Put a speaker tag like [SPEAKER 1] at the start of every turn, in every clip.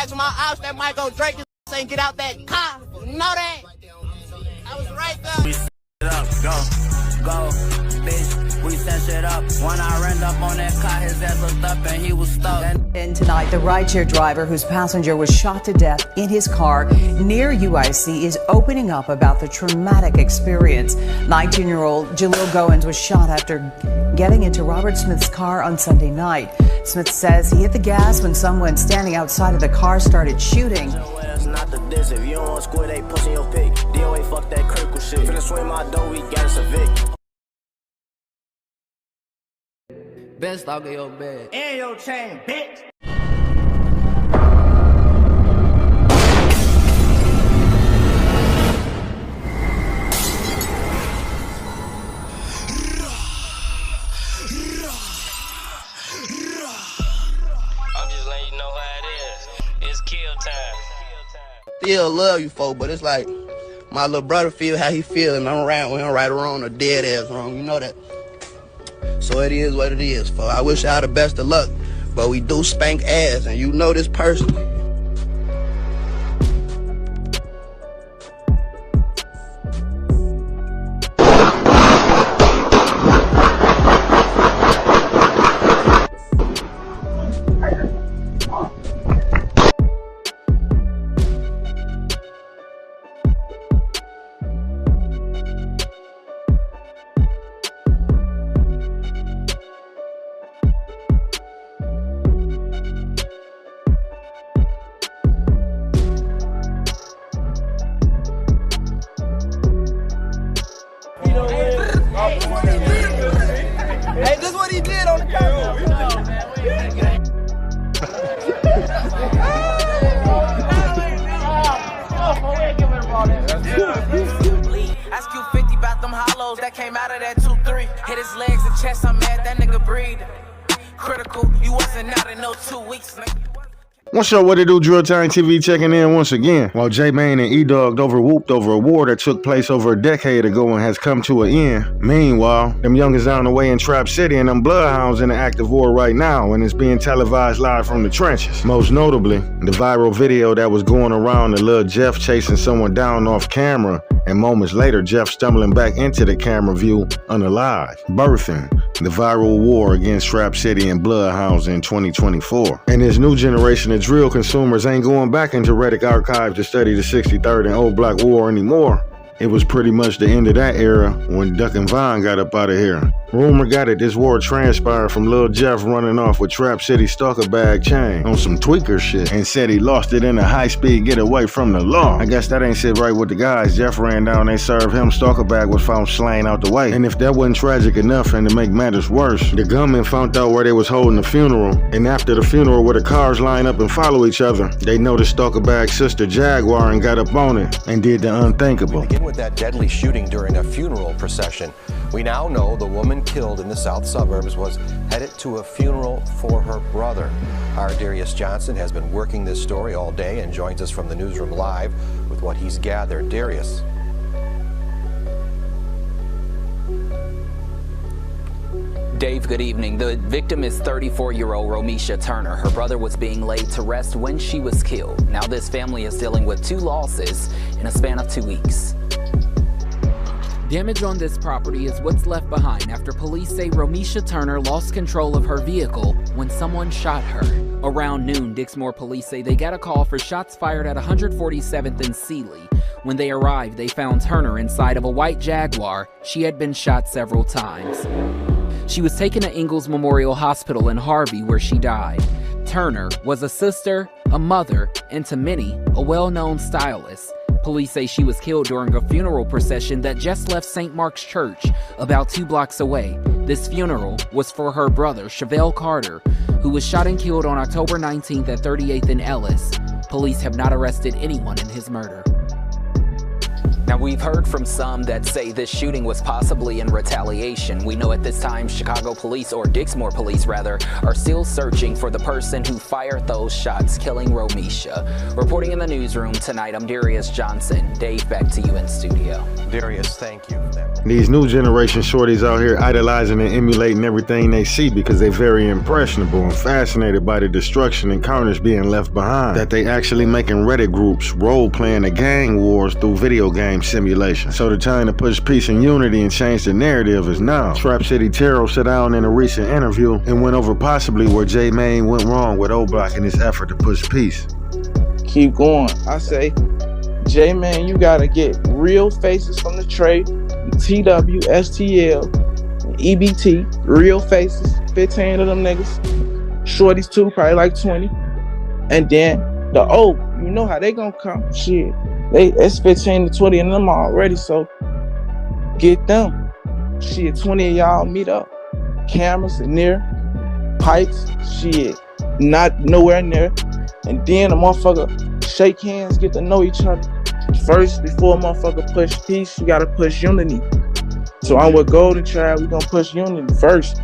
[SPEAKER 1] ask my ops that might go Drake his ain't get out that car. You know that? I was right there.
[SPEAKER 2] We set it up, go, bitch. We set shit up. When I ran up on that car, his ass looked up and he was stuck.
[SPEAKER 3] And tonight, the rideshare driver whose passenger was shot to death in his car near UIC is opening up about the traumatic experience. 19-year-old Jalil Goins was shot after getting into Robert Smith's car on Sunday night. Smith says he hit the gas when someone standing outside of the car started shooting.
[SPEAKER 2] Not the diss. If you don't want squid, they pushing your pick. DOA fuck that critical shit. Finna swing my dough, we got us a Vic.
[SPEAKER 4] Best dog in your bed.
[SPEAKER 1] And your chain, bitch.
[SPEAKER 5] I'm just letting you know how it is. It's kill time.
[SPEAKER 1] Still love you, folk, but it's like my little brother feel how he feel, and I'm right or wrong or dead ass wrong. You know that. So it is what it is, folk. I wish y'all the best of luck, but we do spank ass, and you know this personally.
[SPEAKER 4] Hey, this is what he did on the camera.
[SPEAKER 2] Ask you 50 about them hollows that came out of that 2-3. Hit his legs and chest, I'm mad that nigga breathing. Critical, you wasn't out in no 2 weeks, nigga.
[SPEAKER 6] What's up, what it do? Drill Time TV checking in once again. While J-Mane and E-Dog whooped over a war that took place over a decade ago and has come to an end. Meanwhile, them youngins on the way in Trap City and them Bloodhounds in an active war right now, and it's being televised live from the trenches. Most notably, the viral video that was going around of Lil Jeff chasing someone down off camera, and moments later, Jeff stumbling back into the camera view unalive, birthing the viral war against Trap City and Bloodhounds in 2024. And this new generation of drill consumers ain't going back into Reddick archives to study the 63rd and Old Block War anymore. It was pretty much the end of that era when Duck and Vine got up out of here. Rumor got it this war transpired from Lil Jeff running off with Trap City stalker bag chain on some tweaker shit and said he lost it in a high-speed getaway from the law. I guess that ain't sit right with the guys. Jeff ran down, they served him, stalker bag was found slain out the way. And if that wasn't tragic enough and to make matters worse, the gunmen found out where they was holding the funeral, and after the funeral where the cars line up and follow each other, they noticed stalker bag's sister Jaguar and got up on it and did the unthinkable.
[SPEAKER 7] Begin with that deadly shooting during a funeral procession. We now know the woman killed in the south suburbs was headed to a funeral for her brother. Our Darius Johnson has been working this story all day and joins us from the newsroom live with what he's gathered. Darius.
[SPEAKER 8] Dave, good evening. The victim is 34-year-old Romisha Turner. Her brother was being laid to rest when she was killed. Now this family is dealing with 2 losses in a span of 2 weeks.
[SPEAKER 9] Damage on this property is what's left behind after police say Romisha Turner lost control of her vehicle when someone shot her. Around noon, Dixmoor police say they got a call for shots fired at 147th and Sealy. When they arrived, they found Turner inside of a white Jaguar. She had been shot several times. She was taken to Ingalls Memorial Hospital in Harvey, where she died. Turner was a sister, a mother, and to many, a well-known stylist. Police say she was killed during a funeral procession that just left St. Mark's Church, about 2 blocks away. This funeral was for her brother, Chevelle Carter, who was shot and killed on October 19th at 38th and Ellis. Police have not arrested anyone in his murder.
[SPEAKER 8] Now, we've heard from some that say this shooting was possibly in retaliation. We know at this time Chicago police, or Dixmoor police rather, are still searching for the person who fired those shots, killing Romisha. Reporting in the newsroom tonight, I'm Darius Johnson. Dave, back to you in studio.
[SPEAKER 7] Darius, thank you for that.
[SPEAKER 6] These new generation shorties out here idolizing and emulating everything they see because they're very impressionable and fascinated by the destruction and carnage being left behind. That they actually making Reddit groups role-playing the gang wars through video game simulation. So the time to push peace and unity and change the narrative is now. TrapCity Tero sat down in a recent interview and went over possibly where J-Mane went wrong with O-Block in his effort to push peace.
[SPEAKER 4] Keep going. I say, J-Man, you gotta get real faces from the trade, TW, STL, EBT, real faces, 15 of them niggas. Shorties too, probably like 20. And then the O, you know how they gonna come. Shit. It's 15 to 20 of them already, so get them. Shit, 20 of y'all meet up. Cameras in there, pipes, shit, not nowhere near. And then a motherfucker shake hands, get to know each other. First, before a motherfucker push peace, you gotta push unity. So I'm with Golden Tribe, we gonna push unity first.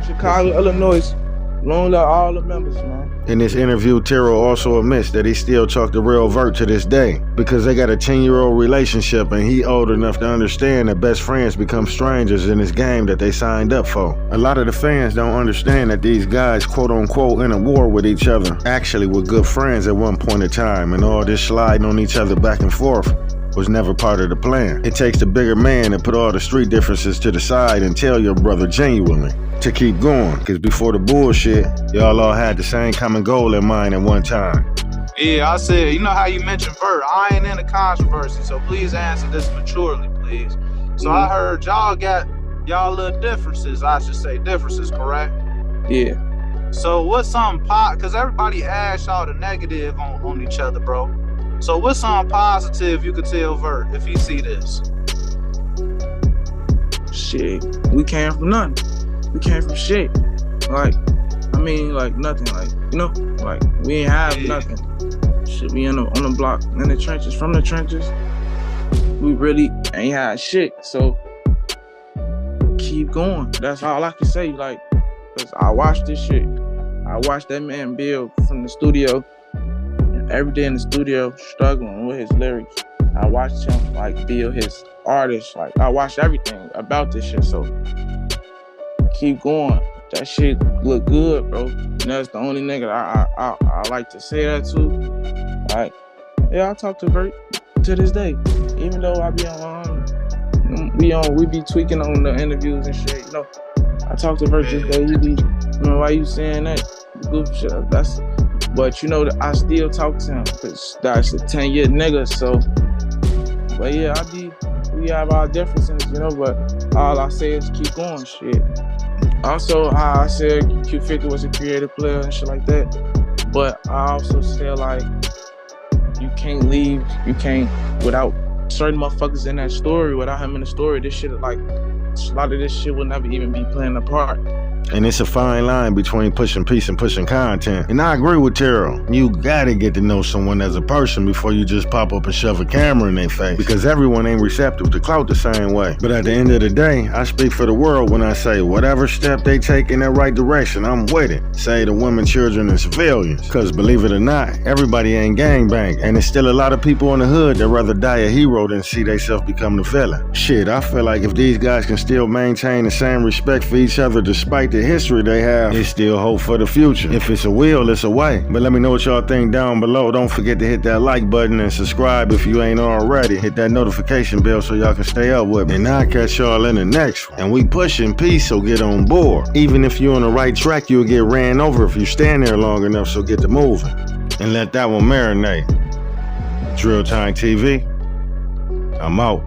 [SPEAKER 4] Chicago, Illinois, long live all the members, man.
[SPEAKER 6] In this interview, Tero also admits that he still talk to Real Vert to this day because they got a 10-year-old relationship and he old enough to understand that best friends become strangers in this game that they signed up for. A lot of the fans don't understand that these guys, quote unquote, in a war with each other, actually were good friends at one point in time, and all this sliding on each other back and forth was never part of the plan. It takes the bigger man to put all the street differences to the side and tell your brother genuinely to keep going, because before the bullshit, y'all all had the same common goal in mind at one time.
[SPEAKER 10] Yeah, I said, you know how you mentioned Vert, I ain't in the controversy, so please answer this maturely, please. So I heard y'all got y'all little differences, I should say differences, correct?
[SPEAKER 4] Yeah.
[SPEAKER 10] So what's something because everybody asked y'all the negative on each other, bro. So what's something positive you could tell Vert if he see this?
[SPEAKER 4] Shit, we came from nothing. We came from shit. Like, I mean, like nothing. Like, you know, like we ain't have nothing. Shit, we on the block, in the trenches, from the trenches. We really ain't had shit. So keep going. That's all I can say. Like, cause I watched this shit. I watched that man build from the studio. Every day in the studio, struggling with his lyrics. I watched him like build his artist. Like I watched everything about this shit. So keep going. That shit look good, bro. And that's the only nigga I like to say that to. Like, yeah, I talk to Vert to this day. Even though I be on, we be tweaking on the interviews and shit. You know, I talk to Vert this day. He be, you know, why you saying that? Goofy shit. But you know, I still talk to him because that's a 10-year nigga. So, but yeah, we have our differences, you know. But all I say is keep going, shit. Also, I said Q50 was a creative player and shit like that. But I also feel like you can't leave, without certain motherfuckers in that story, without him in the story, this shit, like, a lot of this shit will never even be playing a part.
[SPEAKER 6] And it's a fine line between pushing peace and pushing content. And I agree with Tero. You gotta get to know someone as a person before you just pop up and shove a camera in their face. Because everyone ain't receptive to clout the same way. But at the end of the day, I speak for the world when I say whatever step they take in that right direction, I'm with it. Say the women, children, and civilians. Cause believe it or not, everybody ain't gangbang. And there's still a lot of people in the hood that rather die a hero than see themselves become the villain. Shit, I feel like if these guys can still maintain the same respect for each other despite the history they have, it's still hope for the future. If it's a will, it's a way. But let me know what y'all think down below. Don't forget to hit that like button and subscribe if you ain't already. Hit that notification bell so y'all can stay up with me. And I'll catch y'all in the next one. And we pushing peace, so get on board. Even if you're on the right track, you'll get ran over if you stand there long enough, so get to moving. And let that one marinate. Drill Time TV, I'm out.